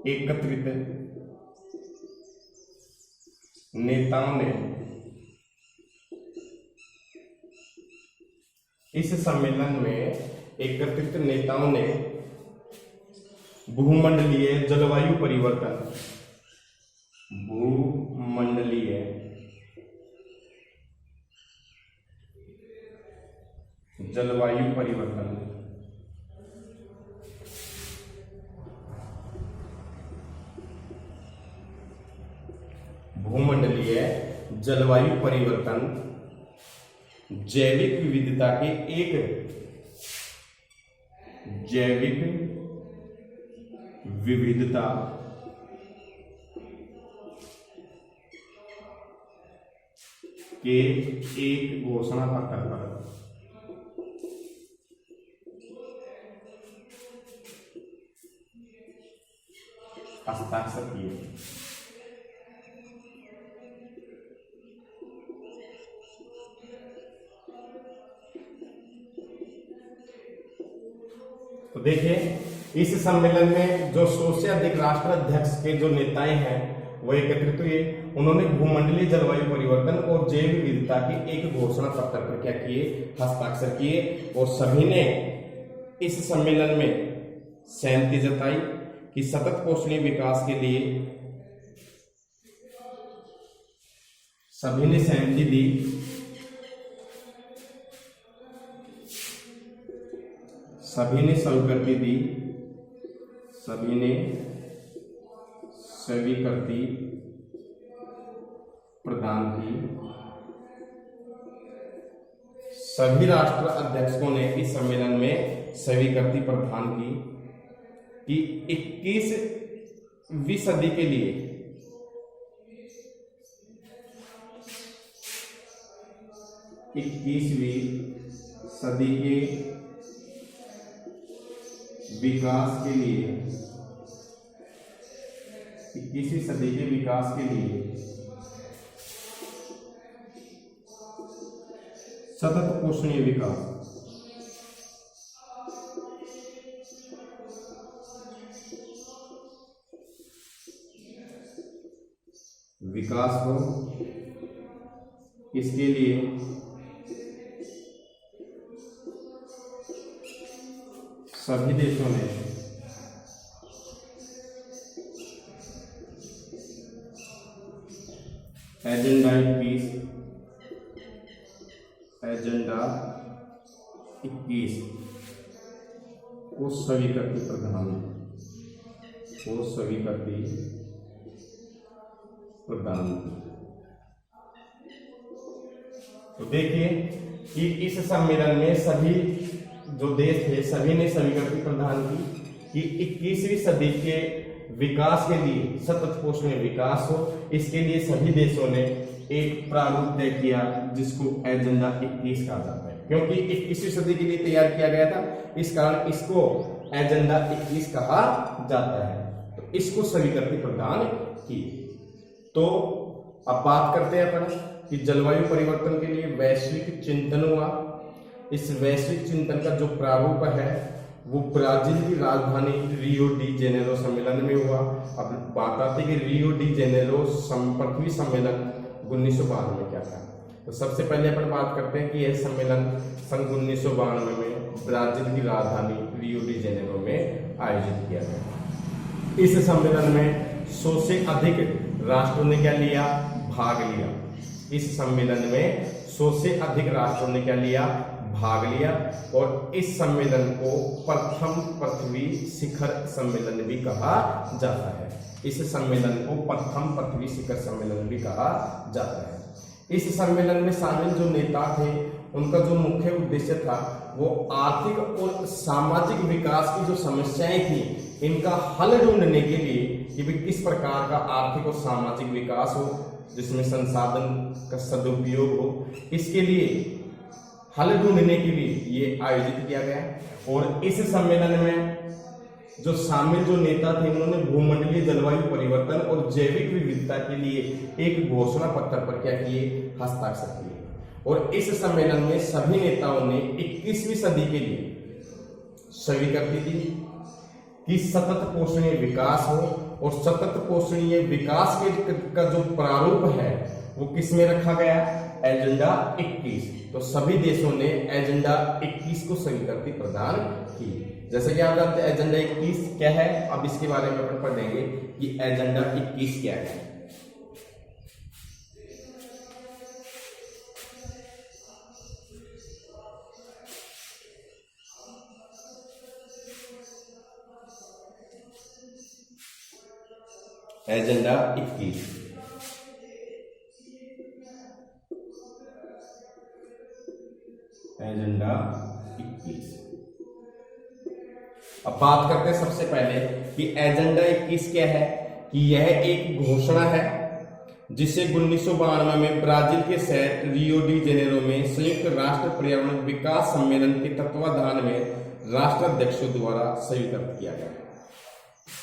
[SPEAKER 1] एकत्रित नेताओं ने इस सम्मेलन में एकत्रित नेताओं ने भूमंडलीय जलवायु परिवर्तन भूमंडलीय जलवायु परिवर्तन, जैविक विविधता के एक घोषणा पत्र पर हस्ताक्षर किए। तो देखिए इस सम्मेलन में जो 100 से अधिक राष्ट्र अध्यक्ष के जो नेताएं हैं वो एकत्रित हुए। उन्होंने भूमंडलीय जलवायु परिवर्तन और जैव विविधता की एक घोषणा पत्र पर क्या किए, हस्ताक्षर किए। और सभी ने इस सम्मेलन में सहमति जताई कि सतत पोषणीय विकास के लिए सभी ने सहमति दी। सभी ने स्वीकृति दी, सभी ने स्वीकृति प्रदान की। सभी राष्ट्र अध्यक्षों ने इस सम्मेलन में स्वीकृति प्रदान की। कि 21वीं सदी के लिए विकास के लिए 21वीं सदी के विकास के लिए सतत पोषणीय विकास हो, इसके लिए सभी देशों ने एजेंडा 21 को स्वीकृति प्रदान की। तो देखिए कि इस सम्मेलन में सभी जो देश थे सभी ने स्वीकृति प्रदान की कि 21वीं सदी के विकास के लिए सतत पोषणीय विकास हो, इसके लिए सभी देशों ने एक प्रारूप तय किया जिसको एजेंडा 21 कहा जाता है। क्योंकि 21वीं सदी के लिए तैयार किया गया था, इस कारण इसको एजेंडा 21 कहा जाता है। तो इसको स्वीकृति प्रदान की। तो अब बात करते हैं अपन कि जलवायु परिवर्तन के लिए वैश्विक चिंतन हुआ। इस वैश्विक चिंतन का जो प्रारूप है वो ब्राजील की राजधानी रियो डी जेनेरो सम्मेलन में हुआ। अब बात आती है कि रियो डी जेनेरो पृथ्वी सम्मेलन 1992 में क्या था। तो सबसे पहले अपन बात करते हैं कि यह सम्मेलन सन 1992 में ब्राजील की राजधानी रियो डी जेनेरो में आयोजित किया गया। इस सम्मेलन में 100 से अधिक राष्ट्रों ने क्या लिया, भाग लिया। इस सम्मेलन में 100 से अधिक राष्ट्रों ने क्या लिया, भाग लिया। और इस सम्मेलन को प्रथम पृथ्वी शिखर सम्मेलन भी कहा जाता है। इस सम्मेलन को प्रथम पृथ्वी शिखर सम्मेलन भी कहा जाता है। इस सम्मेलन में शामिल जो नेता थे उनका जो मुख्य उद्देश्य था वो आर्थिक और सामाजिक विकास की जो समस्याएं थी इनका हल ढूंढने के लिए कि भी किस प्रकार का आर्थिक और सामाजिक विकास हो जिसमें संसाधन का सदुपयोग हो, इसके लिए हल ढूंढने के लिए ये आयोजित किया गया। और इस सम्मेलन में जो शामिल जो नेता थे उन्होंने भूमंडलीय जलवायु परिवर्तन और जैविक विविधता के लिए एक घोषणा पत्र पर क्या किए, हस्ताक्षर किए। और इस सम्मेलन में सभी नेताओं ने 21वीं सदी के लिए स्वीकृति दी कि सतत पोषणीय विकास हो। और सतत पोषणीय विकास का जो प्रारूप है वो किस में रखा गया, एजेंडा 21। तो सभी देशों ने एजेंडा 21 को स्वीकृति प्रदान की। जैसे कि आप जानते हैं एजेंडा 21 क्या है, अब इसके बारे में अपन पढ़ेंगे कि एजेंडा 21 क्या है। एजेंडा 21 अब बात करते हैं सबसे पहले कि एजेंडा 21 क्या है। कि यह एक घोषणा है जिसे 1992 में ब्राजील के शहर रियो डी जेनेरो में संयुक्त राष्ट्र पर्यावरण विकास सम्मेलन के तत्वाधान में राष्ट्राध्यक्षों द्वारा स्वीकृत किया गया।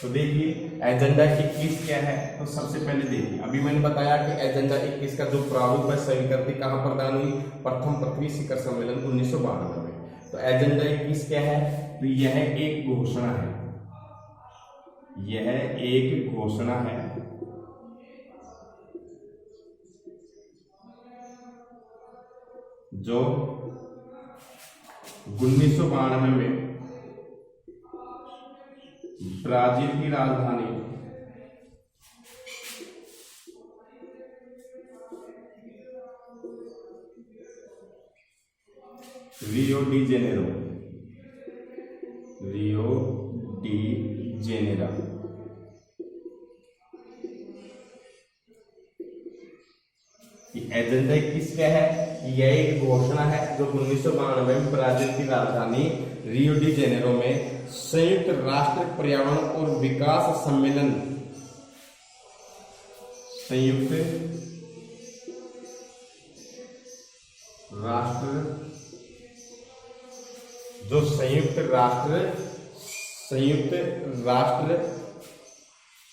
[SPEAKER 1] तो देखिए एजेंडा 21 क्या है। तो सबसे पहले देखिए अभी मैंने बताया कि एजेंडा 21 का जो प्रारूप है स्वीकृति कहाँ प्रदान हुई, प्रथम पृथ्वी शिखर सम्मेलन 1992 में। तो एजेंडा 21 क्या है, तो यह एक घोषणा है, यह एक घोषणा है जो 1992 में ब्राजील की राजधानी रियो डी जेनेरो एजेंडा 21 क्या है, यह एक घोषणा है जो 1992 में ब्राजील की राजधानी रियो डी जेनेरो में संयुक्त राष्ट्र पर्यावरण और विकास सम्मेलन, संयुक्त राष्ट्र, जो संयुक्त राष्ट्र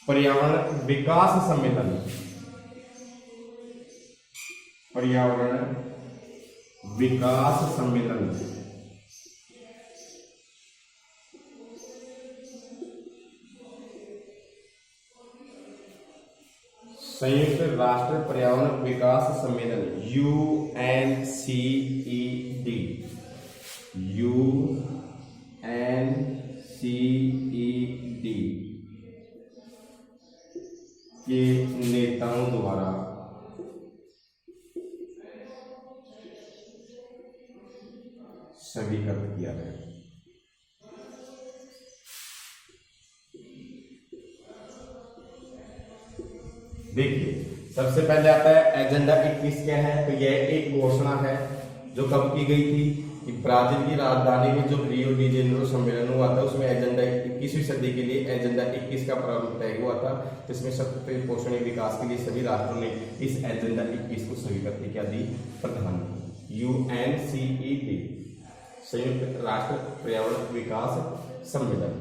[SPEAKER 1] पर्यावरण विकास सम्मेलन, पर्यावरण विकास सम्मेलन, संयुक्त राष्ट्र पर्यावरण विकास सम्मेलन UNCED, UNCED के नेताओं द्वारा स्वीकृत किया गया। देखिए, सबसे पहले आता है एजेंडा 21 क्या है। तो यह एक घोषणा है जो कब की गई थी कि ब्राजील की राजधानी में जो रियो डी जेनेरो सम्मेलन हुआ था, उसमें एजेंडा 21वीं सदी के लिए एजेंडा 21 का प्रारूप तय हुआ था, जिसमें सतत पोषणीय विकास के लिए सभी राष्ट्रों ने इस एजेंडा 21 को स्वीकृति क्या दी, प्रदान की। UNCED, संयुक्त राष्ट्र पर्यावरण विकास सम्मेलन।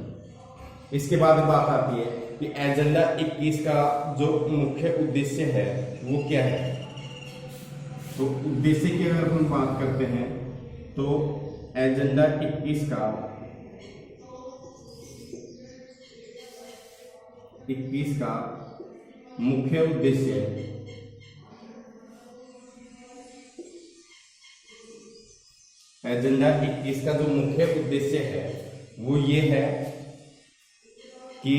[SPEAKER 1] इसके बाद बात आती है कि एजेंडा 21 का जो मुख्य उद्देश्य है वो क्या है। तो उद्देश्य की अगर हम बात करते हैं तो एजेंडा 21 का मुख्य उद्देश्य एजेंडा 21 का जो मुख्य उद्देश्य है वो ये है कि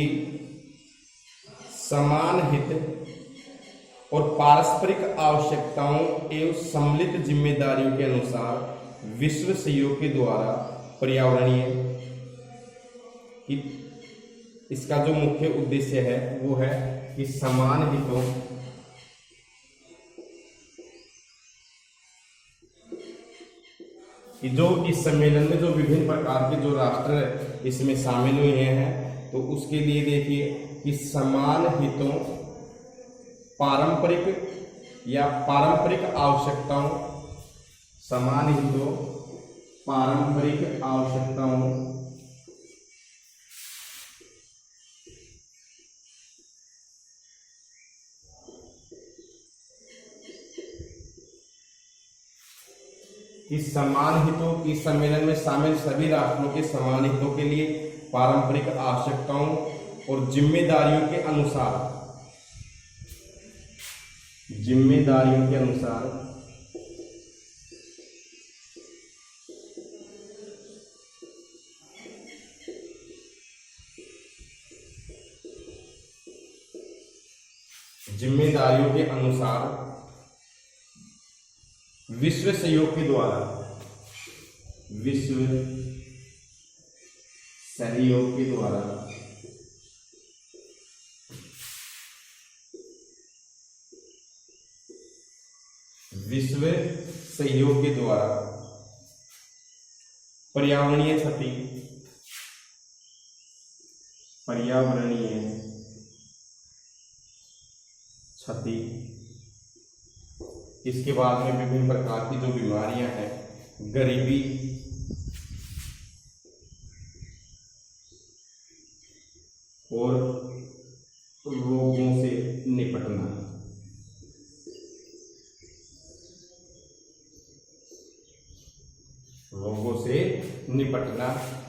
[SPEAKER 1] समान हित और पारस्परिक आवश्यकताओं एवं सम्मिलित जिम्मेदारियों के अनुसार विश्व सहयोग के द्वारा पर्यावरणीय, इसका जो मुख्य उद्देश्य है वो है कि समान हितों कि जो इस सम्मेलन में जो विभिन्न प्रकार के जो राष्ट्र इसमें शामिल हुए हैं, तो उसके लिए देखिए कि समान हितों, पारंपरिक आवश्यकताओं, समान हितों, पारंपरिक आवश्यकताओं, कि समान हितों की सम्मेलन में शामिल सभी राष्ट्रों के समान हितों के लिए पारंपरिक आवश्यकताओं और जिम्मेदारियों के अनुसार विश्व सहयोग के द्वारा विश्व सहयोग के द्वारा पर्यावरणीय क्षति, इसके बाद में विभिन्न प्रकार की जो बीमारियां हैं, गरीबी और रोगों से निपटना,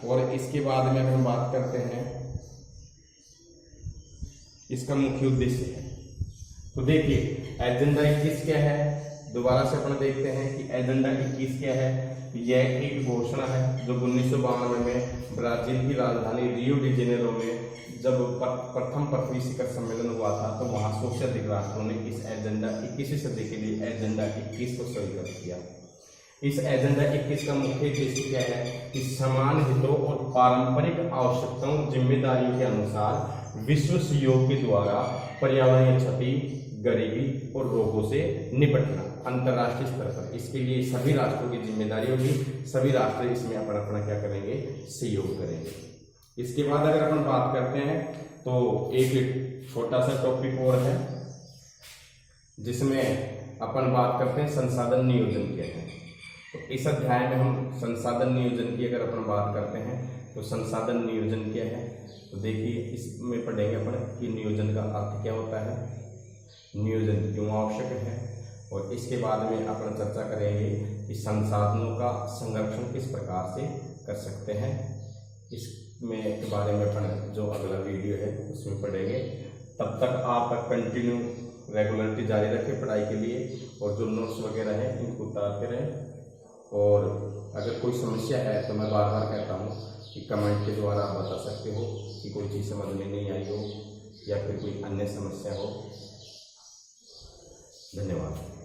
[SPEAKER 1] और इसके बाद में अगर हम बात करते हैं इसका मुख्य उद्देश्य है। तो देखिए एजेंडा 21 क्या है, दोबारा से अपन देखते हैं कि एजेंडा 21 क्या है। यह एक घोषणा है जो 1992 में ब्राजील की राजधानी रियो डी जेनेरो में जब प्रथम पृथ्वी शिखर सम्मेलन हुआ था, तो वहां 100 से अधिक राष्ट्रों ने इस एजेंडा 21वीं सदी के लिए एजेंडा 21 को स्वीकृत किया। इस एजेंडा 21 का मुख्य उद्देश्य क्या है कि समान हितों और पारंपरिक आवश्यकताओं, जिम्मेदारियों के अनुसार विश्व सहयोग के द्वारा पर्यावरणीय क्षति, गरीबी और रोगों से निपटना अंतर्राष्ट्रीय स्तर पर। इसके लिए सभी राष्ट्रों की जिम्मेदारी होगी, सभी राष्ट्र इसमें अपना क्या करेंगे, सहयोग करेंगे। इसके बाद अगर अपन बात करते हैं तो एक छोटा सा टॉपिक और है जिसमें अपन बात करते हैं संसाधन नियोजन क्या है। तो इस अध्याय में हम संसाधन नियोजन की अगर अपन बात करते हैं तो संसाधन नियोजन क्या है, तो देखिए इसमें पढ़ेंगे अपन कि नियोजन का अर्थ क्या होता है, नियोजन क्यों आवश्यक है, और इसके बाद में अपन चर्चा करेंगे कि संसाधनों का संरक्षण किस प्रकार से कर सकते हैं। इसमें के बारे में अपन जो अगला वीडियो है उसमें पढ़ेंगे। तब तक आप कंटिन्यू रेगुलरिटी जारी रखें पढ़ाई के लिए, और जो नोट्स वगैरह हैं इनको उतारते रहें। और अगर कोई समस्या है तो मैं बार बार कहता हूँ कि कमेंट के द्वारा आप बता सकते हो कि कोई चीज़ समझ में नहीं आई हो या फिर कोई अन्य समस्या हो। धन्यवाद।